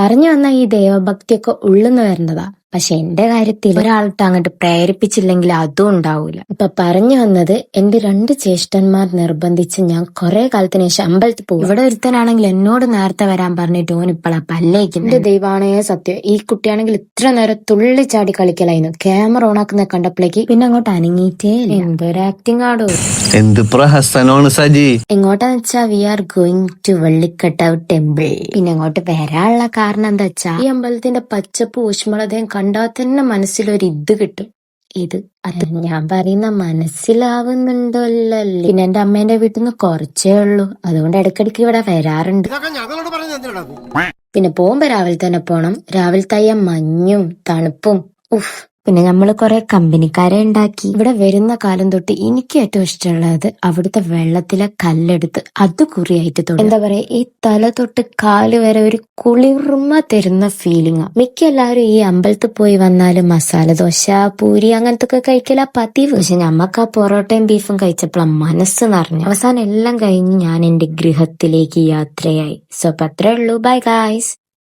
പറഞ്ഞു വന്ന ഈ ദൈവഭക്തിയൊക്കെ ഉള്ളുന്ന് വരേണ്ടതാ. പക്ഷെ എന്റെ കാര്യത്തിൽ ഒരാളിട്ട് അങ്ങോട്ട് പ്രേരിപ്പിച്ചില്ലെങ്കിൽ അതും ഉണ്ടാവൂല. ഇപ്പൊ പറഞ്ഞു വന്നത് എന്റെ 2 ജ്യേഷ്ഠന്മാർ നിർബന്ധിച്ച് ഞാൻ കുറെ കാലത്തിന് ശേഷം അമ്പലത്തിൽ പോകും. ഇവിടെ ഒരുത്തനാണെങ്കിൽ എന്നോട് നേരത്തെ വരാൻ പറഞ്ഞിട്ട് ഓൻ ഇപ്പളാ പല്ലേക്കും. എന്റെ ദൈവാണേ സത്യം, ഈ കുട്ടിയാണെങ്കിൽ ഇത്ര നേരം തുള്ളി ചാടി കളിക്കലായിരുന്നു. ക്യാമറ ഓണാക്കുന്ന കണ്ടപ്പോഴേക്ക് പിന്നെ അങ്ങോട്ട് അനങ്ങിയിട്ടേ ഇല്ല. എന്തൊരു ആക്ടിങ് ആടോ, എന്ത് പ്രഹസനമാണ് സജി. എങ്ങോട്ടാന്ന് വെച്ചാ we are going to Vellikkattavu temple. പിന്നെ അങ്ങോട്ട് വരാനുള്ള കാരണം എന്താ വെച്ചാ ഈ അമ്പലത്തിന്റെ പച്ചപ്പ് ഊഷ്മളതയും കണ്ടാൽ തന്നെ മനസ്സിലൊരു ഇത് കിട്ടും. അത് ഞാൻ പറയുന്ന മനസ്സിലാവുന്നുണ്ടോ അല്ലേ? പിന്നെ എന്റെ അമ്മേന്റെ വീട്ടിൽ നിന്ന് കുറച്ചേ ഉള്ളൂ, അതുകൊണ്ട് ഇടയ്ക്കിടയ്ക്ക് ഇവിടെ വരാറുണ്ട്. പിന്നെ പോകുമ്പോ രാവിലെ തന്നെ പോണം. രാവിലത്തെ മഞ്ഞും തണുപ്പും ഉഫ്. പിന്നെ നമ്മള് കുറെ കമ്പനിക്കാരെ ഉണ്ടാക്കി. ഇവിടെ വരുന്ന കാലം തൊട്ട് എനിക്ക് ഏറ്റവും ഇഷ്ടമുള്ളത് അവിടുത്തെ വെള്ളത്തിലെ കല്ലെടുത്ത് അത് കുറിയായിട്ട് തൊടും. എന്താ പറയാ, ഈ തല തൊട്ട് കാല് വരെ ഒരു കുളിർമ തരുന്ന ഫീലിംഗാ. മിക്ക എല്ലാവരും ഈ അമ്പലത്തിൽ പോയി വന്നാല് മസാല ദോശ, പൂരി അങ്ങനത്തെ ഒക്കെ കഴിക്കല പതിവ്. പക്ഷെ ഞമ്മക്ക് ആ പൊറോട്ടയും ബീഫും കഴിച്ചപ്പോഴാ മനസ്സ് നിറഞ്ഞു. അവസാനം എല്ലാം കഴിഞ്ഞ് ഞാൻ എന്റെ ഗൃഹത്തിലേക്ക് യാത്രയായി. സോ അത്രേ ഉള്ളൂ. Bye guys.